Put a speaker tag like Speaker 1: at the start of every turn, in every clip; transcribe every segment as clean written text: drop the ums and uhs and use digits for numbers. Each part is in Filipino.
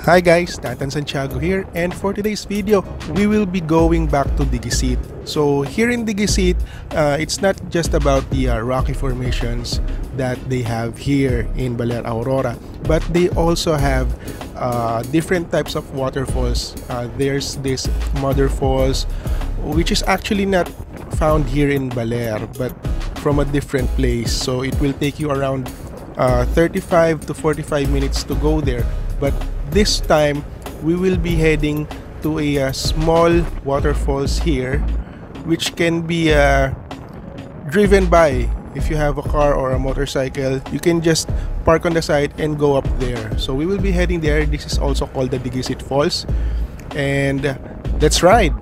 Speaker 1: Hi guys, Nathan Santiago here, and for today's video, we will be going back to Diguisit. So here in Diguisit, it's not just about the rocky formations that they have here in Baler, Aurora, but they also have different types of waterfalls. There's this mother falls, which is actually not found here in Baler, but from a different place. So it will take you around 35 to 45 minutes to go there. But this time, we will be heading to a small waterfalls here, which can be driven by. If you have a car or a motorcycle, you can just park on the side and go up there. So we will be heading there. This is also called the Diguisit Falls, and let's ride.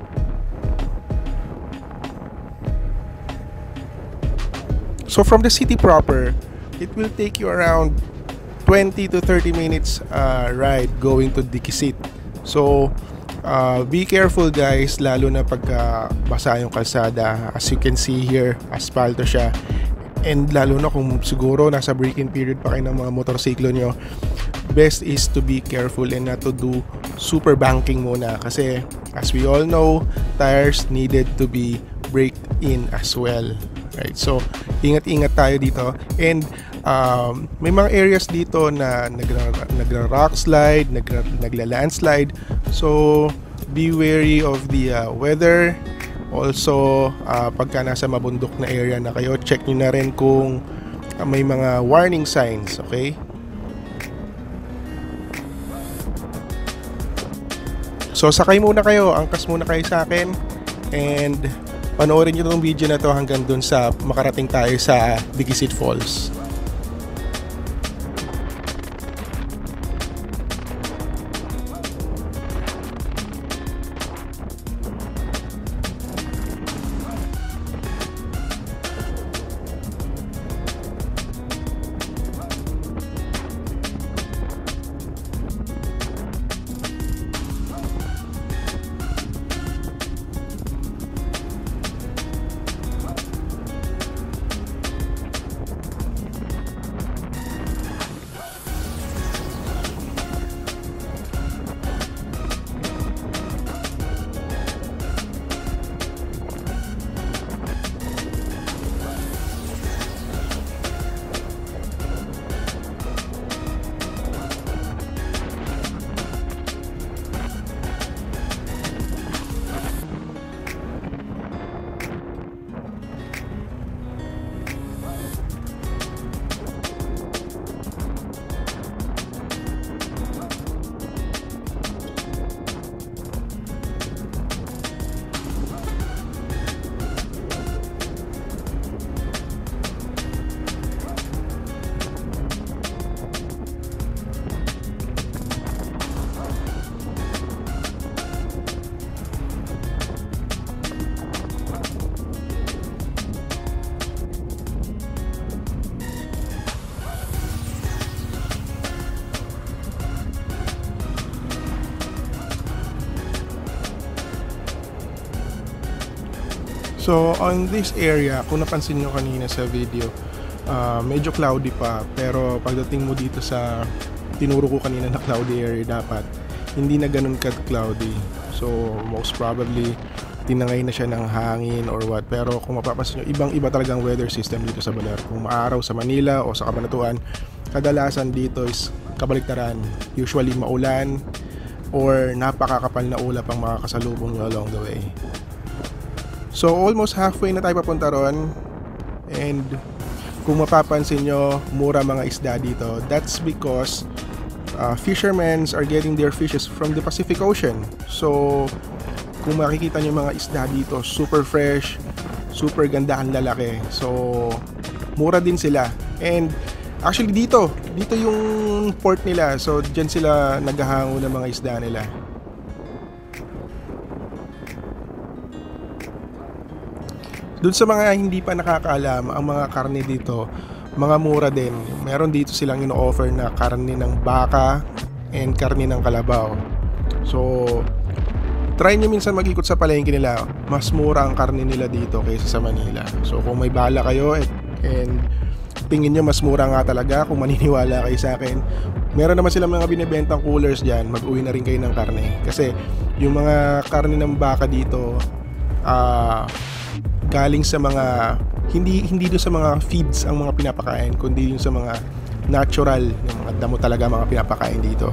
Speaker 1: So from the city proper, it will take you around 20 to 30 minutes ride going to Diguisit. So be careful guys, lalo na pagka basa yung kalsada. As you can see here, asphalto siya, and lalo na kung siguro nasa break-in period pa kayo ng mga motorsiklo nyo, best is to be careful and not to do super banking muna, kasi as we all know, tires needed to be braked in as well, right? So ingat-ingat tayo dito, and may mga areas dito na nagra-rock slide, nagla-landslide. So be wary of the weather. Also, pagka nasa mabundok na area na kayo, check nyo na rin kung may mga warning signs, okay? So sakay muna kayo, angkas muna kayo sa akin, and panoorin nyo itong video na to hanggang dun sa makarating tayo sa Diguisit Falls. So on this area, kung napansin nyo kanina sa video, medyo cloudy pa, pero pagdating mo dito sa tinuro ko kanina na cloudy area, dapat hindi na ganun ka-cloudy. So most probably tinangay na siya ng hangin or what. Pero kung mapapansin nyo, ibang-iba talagang weather system dito sa Baler. Kung maaraw sa Manila o sa Cabanatuan, kadalasan dito is kabaliktaran. Usually maulan or napakakapal na ulap ang makakasalubong nyo along the way. So almost halfway na tayo papunta ron, and kung mapapansin nyo, mura mga isda dito. That's because fishermen are getting their fishes from the Pacific Ocean. So kung makikita nyo mga isda dito, super fresh, super ganda ang lalaki. So mura din sila. And actually dito yung port nila. So dyan sila naghahango ng mga isda nila. Doon sa mga hindi pa nakakaalam, ang mga karne dito, mga mura din. Meron dito silang ino-offer na karne ng baka and karne ng kalabaw. So, try nyo minsan mag-ikot sa palengke nila. Mas mura ang karne nila dito kaysa sa Manila. So, kung may bala kayo and tingin nyo mas mura nga talaga, kung maniniwala kayo sa akin, Meron naman silang mga binibentang coolers dyan, mag-uwi na rin kayo ng karne. Kasi yung mga karne ng baka dito, galing sa mga, hindi doon sa mga feeds ang mga pinapakain, kundi yung sa mga natural, yung mga damo talaga mga pinapakain dito.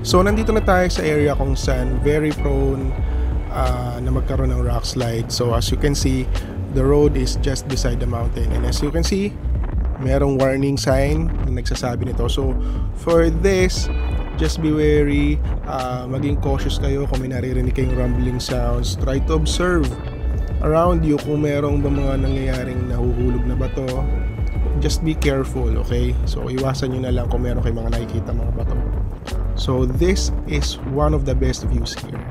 Speaker 1: So nandito na tayo sa area kung saan very prone na magkaroon ng rock slide. So as you can see, the road is just beside the mountain, and as you can see, merong warning sign na nagsasabi nito. So for this, just be wary, maging cautious kayo kung may naririnig kayong rumbling sounds. Try to observe around you kung merong ba mga nangyayaring nahuhulog na bato. Just be careful, okay? So iwasan nyo na lang kung meron kayong mga nakikita mga bato. So this is one of the best views here.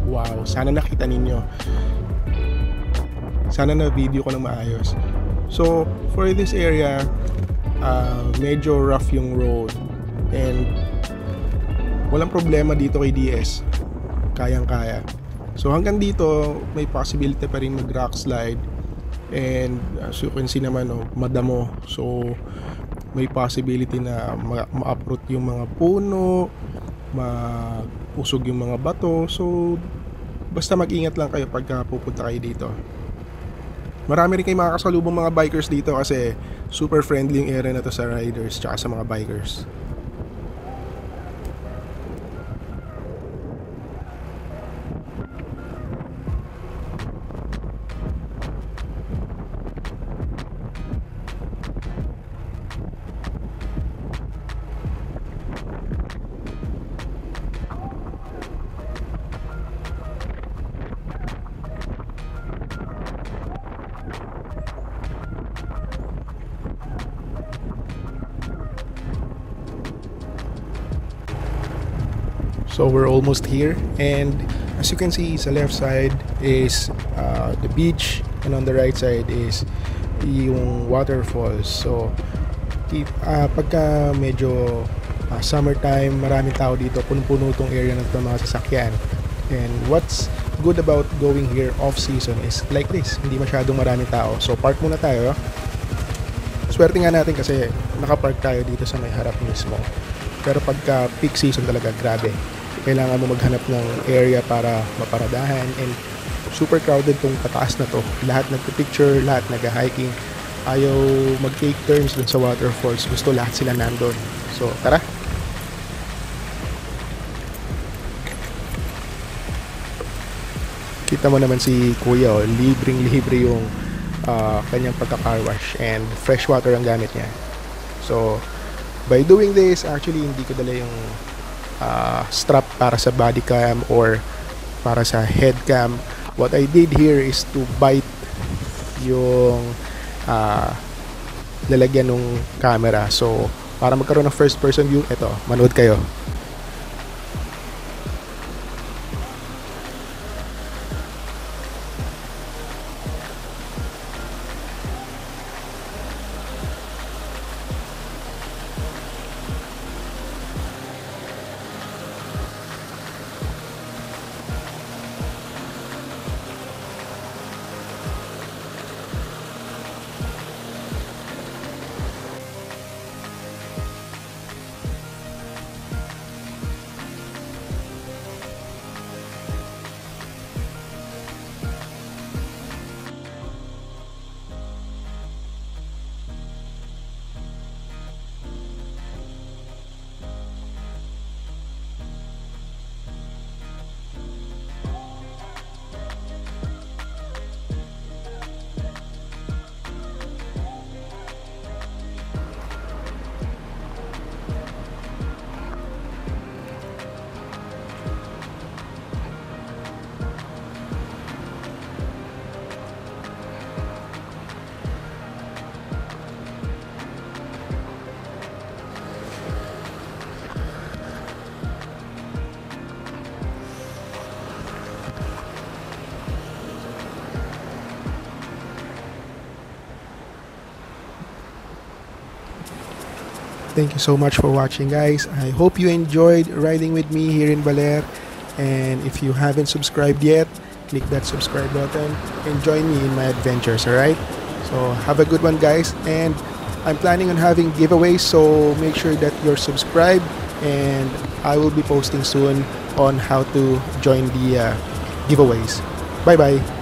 Speaker 1: Wow, sana nakita ninyo. Sana na video ko ng maayos. So for this area, medyo rough yung road, and walang problema dito kay DS. Kayang-kaya. So hanggang dito, may possibility pa rin mag-rock slide. And as you can see naman, madamo. So may possibility na ma-uproot yung mga puno, mausog yung mga bato. So basta mag-ingat lang kayo pagka pupunta kayo dito. Marami rin kayong makakasalubong mga bikers dito kasi super friendly yung area na to sa riders tsaka sa mga bikers. So we're almost here, and as you can see, sa left side is the beach, and on the right side is yung waterfalls. So pagka medyo summertime, maraming tao dito, punong-puno tong area ng mga sasakyan. And what's good about going here off season is like this, hindi masyadong maraming tao. So park muna tayo. Swerte nga natin kasi nakapark tayo dito sa may harap mismo. Pero pagka peak season talaga, grabe. Kailangan mo maghanap ng area para maparadahan, and super crowded tong pataas na to. Lahat nagpipicture, lahat nag-hiking. Ayaw mag-take turns dun sa waterfalls. Gusto lahat sila nandun. So tara! Kita mo naman si Kuya, libreng-libre yung kanyang pagka-car wash, and fresh water ang gamit niya. So by doing this, actually hindi ko dala yung strap para sa body cam or para sa head cam. What I did here is to bite yung lalagyan ng camera. So para magkaroon ng first person view, eto, manood kayo. Thank you so much for watching, guys. I hope you enjoyed riding with me here in Baler. And if you haven't subscribed yet, click that subscribe button and join me in my adventures, alright? So have a good one, guys. And I'm planning on having giveaways, so make sure that you're subscribed, and I will be posting soon on how to join the giveaways. Bye bye.